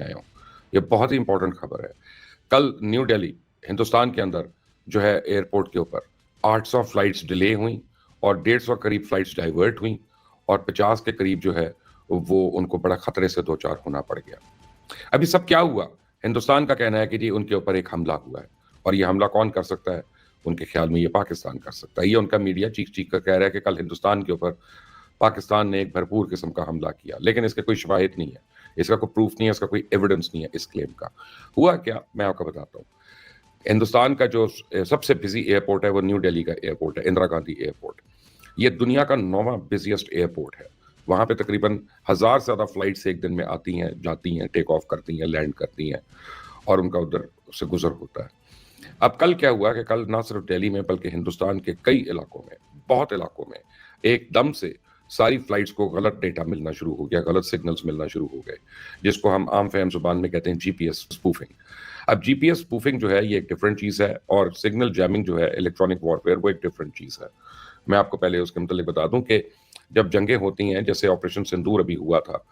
आया हूँ। ये बहुत ही इंपॉर्टेंट खबर है। कल न्यू दिल्ली हिंदुस्तान के अंदर जो है एयरपोर्ट के ऊपर 800 फ्लाइट्स डिले हुई और 150 करीब फ्लाइट्स डाइवर्ट हुई और 50 के करीब जो है वो उनको बड़ा खतरे से दो चार होना पड़ गया। अभी सब क्या हुआ? हिंदुस्तान का कहना है कि जी उनके ऊपर एक हमला हुआ है और ये हमला कौन कर सकता है? उनके ख्याल में ये पाकिस्तान कर सकता है। ये उनका मीडिया चीख कर कह रहा है कि कल हिंदुस्तान के ऊपर पाकिस्तान ने एक भरपूर किस्म का हमला किया, लेकिन इसके कोई शवाहिद नहीं है, इसका कोई प्रूफ नहीं है, इसका कोई एविडेंस नहीं है इस क्लेम का। हुआ क्या, मैं आपको बताता हूँ। हिंदुस्तान का जो सबसे बिजी एयरपोर्ट है वो न्यू दिल्ली का एयरपोर्ट है, इंदिरा गांधी एयरपोर्ट। ये दुनिया का 9वां बिजिएस्ट एयरपोर्ट है। वहां पे तकरीबन 1000 से ज्यादा फ्लाइट्स एक दिन में आती हैं, जाती हैं, टेक ऑफ करती हैं, लैंड करती हैं और उनका उधर से गुजर होता है। अब कल क्या हुआ कि कल ना सिर्फ दिल्ली में बल्कि हिंदुस्तान के कई इलाकों में, बहुत इलाकों में एकदम से सारी फ्लाइट्स को गलत डेटा मिलना शुरू हो गया, गलत सिग्नल्स मिलना शुरू हो गए, जिसको हम आम फहम जुबान में कहते हैं जीपीएस स्पूफिंग। अब जीपीएस स्पूफिंग जो है ये एक डिफरेंट चीज है और सिग्नल जैमिंग जो है, इलेक्ट्रॉनिक वॉरफेयर, वो एक डिफरेंट चीज है। मैं आपको पहले उसके मतलब बता दूं कि जब जंगें होती हैं, जैसे ऑपरेशन सिंदूर अभी हुआ था,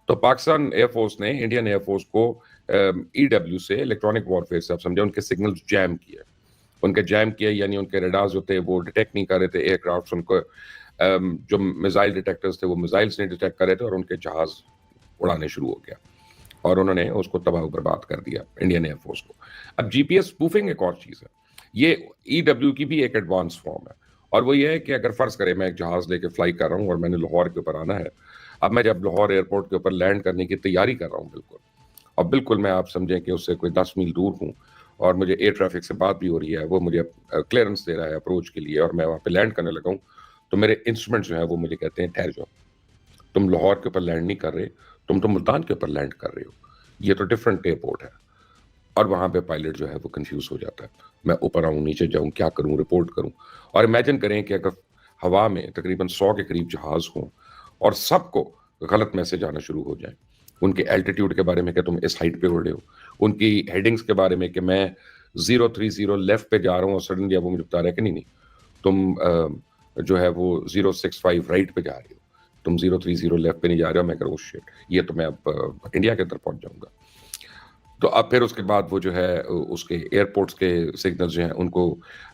तो पाकिस्तान एयरफोर्स ने इंडियन एयरफोर्स को ईडब्ल्यू से, इलेक्ट्रॉनिक वॉरफेयर से, आप समझे, उनके सिग्नल्स जैम किए। उनके जैम किए यानी उनके रडार्स जो थे वो डिटेक्ट नहीं कर रहे थे एयरक्राफ्ट, उनको जो मिसाइल डिटेक्टर्स थे वो मिसाइल्स नहीं डिटेक्ट कर रहे थे और उनके जहाज उड़ाने शुरू हो गया और उन्होंने उसको तबाह बर्बाद कर दिया इंडियन एयरफोर्स को। अब जीपीएस स्पूफिंग एक और चीज है, ये ईडब्ल्यू की भी एक एडवांस फॉर्म है और वो ये है कि अगर फर्ज करें मैं एक जहाज लेके फ्लाई कर रहा हूँ और मैंने लाहौर के ऊपर आना है, अब मैं जब लाहौर एयरपोर्ट के ऊपर लैंड करने की तैयारी कर रहा हूँ, बिल्कुल और बिल्कुल मैं, आप समझें कि उससे कोई 10 मील दूर हूँ और मुझे एयर ट्रैफिक से बात भी हो रही है, वो मुझे क्लियरेंस दे रहा है अप्रोच के लिए और मैं वहाँ पे लैंड करने लगा हूँ, तो मेरे इंस्ट्रूमेंट जो है वो मुझे कहते हैं ठहर जाओ, तुम लाहौर के ऊपर लैंड नहीं कर रहे, तुम तो मुल्तान के ऊपर लैंड कर रहे हो, ये तो डिफरेंट एयरपोर्ट है। और वहाँ पे पायलट जो है वो कंफ्यूज हो जाता है, मैं ऊपर आऊँ, नीचे जाऊँ, क्या करूँ, रिपोर्ट करूँ। और इमेजिन करें कि अगर हवा में तकरीबन 100 के करीब जहाज हों और सबको गलत मैसेज आना शुरू हो जाए, उनके एल्टीट्यूड के बारे में कि तुम इस हाइट पे उड़ रहे हो, उनकी हेडिंग्स के बारे में कि मैं 030 लेफ्ट पे जा रहा हूँ और सडनली अब वो मुझे बता रहा है कि नहीं तुम जो है वो 065 राइट पे जा रहे हो, तुम 030 लेफ्ट पे नहीं जा रहे हो। मैं करूँ शिट, ये तो मैं अब इंडिया के अंदर पहुंच जाऊंगा। तो अब फिर उसके बाद वो जो है उसके एयरपोर्ट्स के सिग्नल्स जो हैं उनको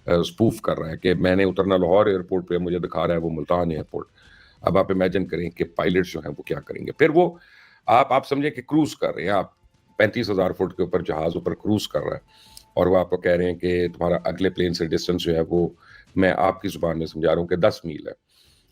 स्पूफ कर रहा है कि मैंने उतरना लाहौर एयरपोर्ट पे, मुझे दिखा रहा है वो मुल्तान एयरपोर्ट। अब आप इमेजिन करें कि पायलट्स जो हैं वो क्या करेंगे। फिर वो आप समझे कि क्रूज कर रहे हैं, आप 35,000 फुट के ऊपर जहाज ऊपर क्रूज कर रहा है और वो आपको कह रहे हैं कि तुम्हारा अगले प्लेन से डिस्टेंस जो है वो, मैं आपकी जुबान में समझा रहा हूँ कि 10 मील है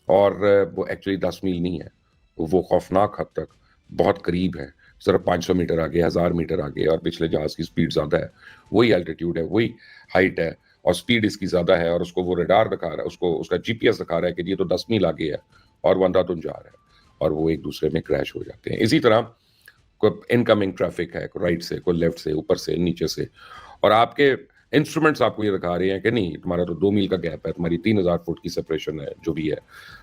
और वो एक्चुअली 10 मील नहीं है, वो खौफनाक हद तक बहुत करीब है, सिर्फ 500 मीटर आगे, 1000 मीटर आगे और पिछले जहाज की स्पीड ज़्यादा है, वही एल्टीट्यूड है, वही हाइट है और स्पीड इसकी ज़्यादा है और उसको वो रडार दिखा रहा है, उसको उसका जीपीएस दिखा रहा है कि ये तो 10 मील आगे है और वो अंधाधुंध जा रहा है और वो एक दूसरे में क्रैश हो जाते हैं। इसी तरह कोई इनकमिंग ट्रैफिक है, कोई राइट से, कोई लेफ्ट से, ऊपर से, नीचे से, और आपके इंस्ट्रूमेंट्स आपको ये दिखा रहे हैं कि नहीं तुम्हारा तो 2 मील का गैप है, तुम्हारी 3000 फुट की सेपरेशन है, जो भी है,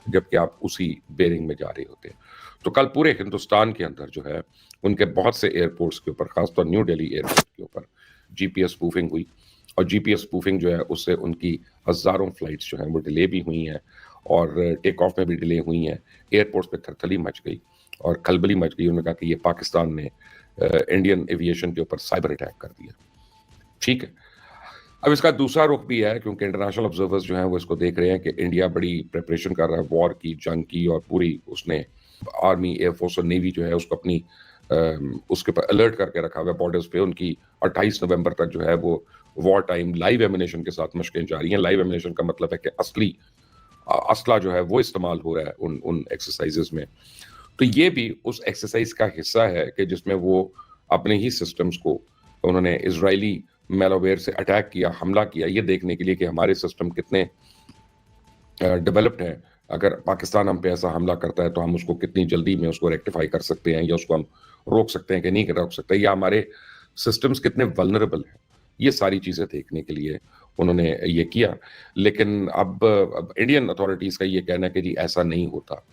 जबकि आप उसी बेरिंग में जा रहे होते हैं। तो कल पूरे हिंदुस्तान के अंदर जो है उनके बहुत से एयरपोर्ट्स के ऊपर, खासतौर न्यू दिल्ली एयरपोर्ट के ऊपर जीपीएस स्पूफिंग हुई और जीपीएस स्पूफिंग जो है उससे उनकी हजारों फ्लाइट्स जो हैं वो डिले भी हुई हैं और टेक ऑफ में भी डिले हुई हैं। एयरपोर्ट्स पे थरथली मच गई और खलबली मच गई। उन्होंने कहा कि ये पाकिस्तान ने इंडियन एविएशन के ऊपर साइबर अटैक कर दिया। ठीक है, अब इसका दूसरा रुख भी है क्योंकि इंटरनेशनल ऑब्जर्वर्स जो हैं वो इसको देख रहे हैं कि इंडिया बड़ी प्रिपरेशन कर रहा है वॉर की, जंग की, और पूरी उसने आर्मी, एयरफोर्स और नेवी जो है उसको अपनी उसके ऊपर अलर्ट करके रखा हुआ है बॉर्डर्स पे। उनकी 28 नवंबर तक जो है वो वॉर टाइम लाइव एमिनेशन के साथ मशकें जारी हैं। लाइव एमिनेशन का मतलब है कि असली असला जो है वो इस्तेमाल हो रहा है उन एक्सरसाइजेस में। तो ये भी उस एक्सरसाइज का हिस्सा है कि जिसमें वो अपने ही सिस्टम्स को, उन्होंने इजरायली मेलावेयर से अटैक किया, हमला किया, ये देखने के लिए कि हमारे सिस्टम कितने डेवलप्ड हैं। अगर पाकिस्तान हम पे ऐसा हमला करता है तो हम उसको कितनी जल्दी में उसको रेक्टिफाई कर सकते हैं या उसको हम रोक सकते हैं कि नहीं रोक सकते, या हमारे सिस्टम्स कितने वल्नरेबल हैं। ये सारी चीज़ें देखने के लिए उन्होंने ये किया। लेकिन अब इंडियन अथॉरिटीज़ का ये कहना है कि जी ऐसा नहीं होता,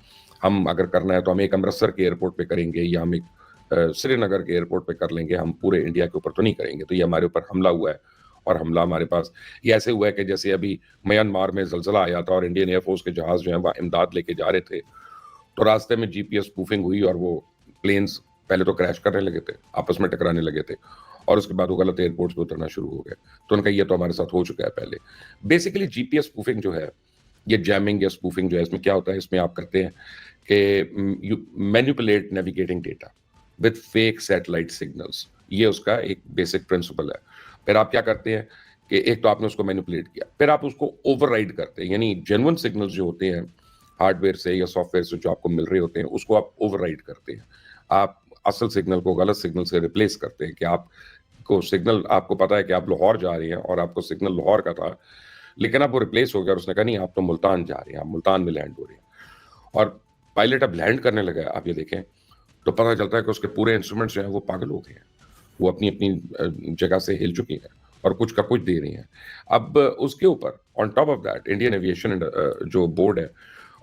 हम अगर करना है तो हम एक अमृतसर के एयरपोर्ट पे करेंगे या हम एक श्रीनगर के एयरपोर्ट पे कर लेंगे, हम पूरे इंडिया के ऊपर तो नहीं करेंगे। तो ये हमारे ऊपर हमला हुआ है और हमला हमारे पास ये ऐसे हुआ है कि जैसे अभी म्यांमार में जलजला आया था और इंडियन एयरफोर्स के जहाज जो है वहाँ इमदाद लेके जा रहे थे, तो रास्ते में जीपीएस स्पूफिंग हुई और वो प्लेन्स پہلے تو کریش کرنے لگے تھے, آپس میں ٹکرانے لگے تھے, اور اس کے بعد وہ غلط ایئرپورٹس پہ اترنا شروع ہو گئے. تو ان کا یہ تو ہمارے ساتھ ہو چکا ہے پہلے. بیسیکلی جی پی ایس اسپوفنگ جو ہے, یہ جیمنگ یا اسپوفنگ جو ہے, اس میں کیا ہوتا ہے, اس میں آپ کرتے ہیں کہ manipulate navigating data with fake satellite signals. یہ اس کا ایک بیسک پرنسپل ہے. پھر آپ کیا کرتے ہیں کہ ایک تو آپ نے اس کو مینیپولیٹ کیا, پھر آپ اس کو اوور رائڈ کرتے ہیں, یعنی جینون سگنلز جو ہوتے ہیں ہارڈ ویئر سے یا سافٹ ویئر سے جو آپ کو مل رہے ہوتے ہیں, اس کو آپ اوور رائڈ کرتے ہیں. آپ اصل سگنل کو غلط سگنل سے ریپلیس کرتے ہیں کہ آپ کو سگنل, آپ کو پتا ہے کہ آپ لاہور جا رہے ہیں اور آپ کو سگنل لاہور کا تھا, لیکن اب وہ ریپلیس ہو گیا اور اس نے کہا نہیں آپ تو ملتان جا رہے ہیں, آپ ملتان میں لینڈ ہو رہے ہیں. اور پائلٹ اب لینڈ کرنے لگا ہے, آپ یہ دیکھیں تو پتہ چلتا ہے کہ اس کے پورے انسٹرومنٹس جو ہیں وہ پاگل ہو گئے ہیں, وہ اپنی اپنی جگہ سے ہل چکی ہیں اور کچھ کا کچھ دے رہی ہیں. اب اس کے اوپر on top of that Indian aviation جو بورڈ ہے,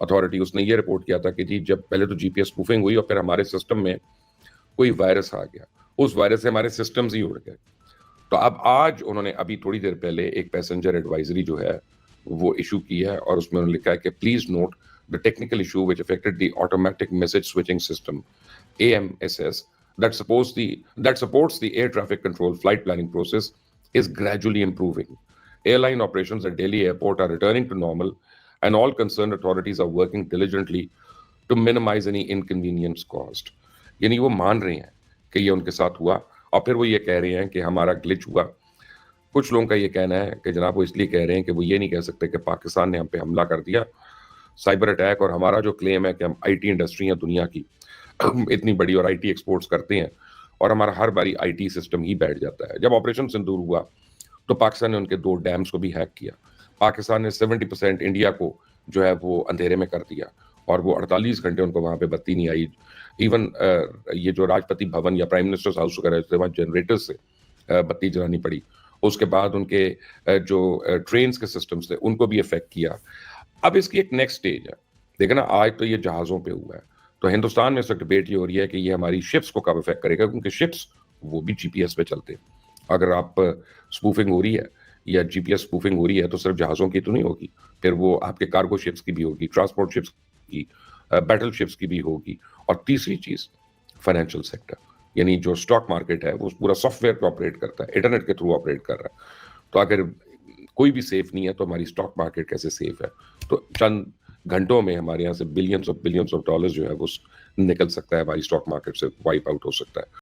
اتھارٹی, اس نے یہ رپورٹ کیا تھا کہ جی جب پہلے تو جی پی ایس اسپوفنگ ہوئی اور پھر ہمارے سسٹم میں کوئی وائرس آ گیا, اس وائرس سے ہمارے سسٹمز ہی اڑ گئے. تو اب آج انہوں نے ابھی تھوڑی دیر پہلے ایک پیسنجر ایڈوائزری جو ہے وہ ایشو کی ہے, اور اس میں انہوں نے لکھا ہے کہ please note the technical issue which affected the automatic message switching system AMSS that supports the air traffic control flight planning process is gradually improving. Airline operations at Delhi airport are returning to normal and all concerned authorities are working diligently to minimize any inconvenience caused. یعنی وہ مان رہے ہیں کہ یہ ان کے ساتھ ہوا, اور پھر وہ یہ کہہ رہے ہیں کہ ہمارا گلچ ہوا. کچھ لوگوں کا یہ کہنا ہے کہ جناب وہ اس لیے کہہ رہے ہیں کہ وہ یہ نہیں کہہ سکتے کہ پاکستان نے ہم پہ حملہ کر دیا, سائبر اٹیک, اور ہمارا جو کلیم ہے کہ ہم آئی ٹی انڈسٹری ہیں دنیا کی اتنی بڑی اور آئی ٹی ایکسپورٹس کرتے ہیں, اور ہمارا ہر باری آئی ٹی سسٹم ہی بیٹھ جاتا ہے. جب آپریشن سندور ہوا تو پاکستان نے ان کے 2 ڈیمز کو بھی ہیک کیا. پاکستان نے 70% انڈیا کو جو ہے وہ اندھیرے میں کر دیا, اور وہ 48 گھنٹے ان کو وہاں پہ بتی نہیں آئی. ایون یہ جو راجپتی بھون یا پرائم منسٹر ہاؤس وغیرہ وہاں جنریٹر سے بتی جلانی پڑی. اس کے بعد ان کے جو ٹرینز کے سسٹمز تھے ان کو بھی افیکٹ کیا. اب اس کی ایک نیکسٹ سٹیج ہے, دیکھیں نا آج تو یہ جہازوں پہ ہوا ہے, تو ہندوستان میں اس وقت ڈبیٹ یہ ہو رہی ہے کہ یہ ہماری شپس کو کب افیکٹ کرے گا, کیونکہ شپس وہ بھی جی پی ایس پہ چلتے ہیں. اگر آپ اسپوفنگ ہو رہی ہے یا جی پی ایس اسپوفنگ ہو رہی ہے تو صرف جہازوں کی تو نہیں ہوگی, پھر وہ آپ کے کارگو شپس کی بھی ہوگی, ٹرانسپورٹ شپس کی, بیٹل شپس کی بھی ہوگی. اور تیسری چیز فائنینشیل سیکٹر, یعنی جو اسٹاک مارکیٹ ہے وہ پورا سافٹ ویئر پہ آپریٹ کرتا ہے, انٹرنیٹ کے تھرو آپریٹ کر رہا ہے. تو اگر کوئی بھی سیف نہیں ہے تو ہماری اسٹاک مارکیٹ کیسے سیف ہے؟ تو چند گھنٹوں میں ہمارے یہاں سے بلینس آف ڈالرز جو ہے وہ نکل سکتا ہے, ہماری اسٹاک مارکیٹ سے وائپ آؤٹ ہو سکتا ہے.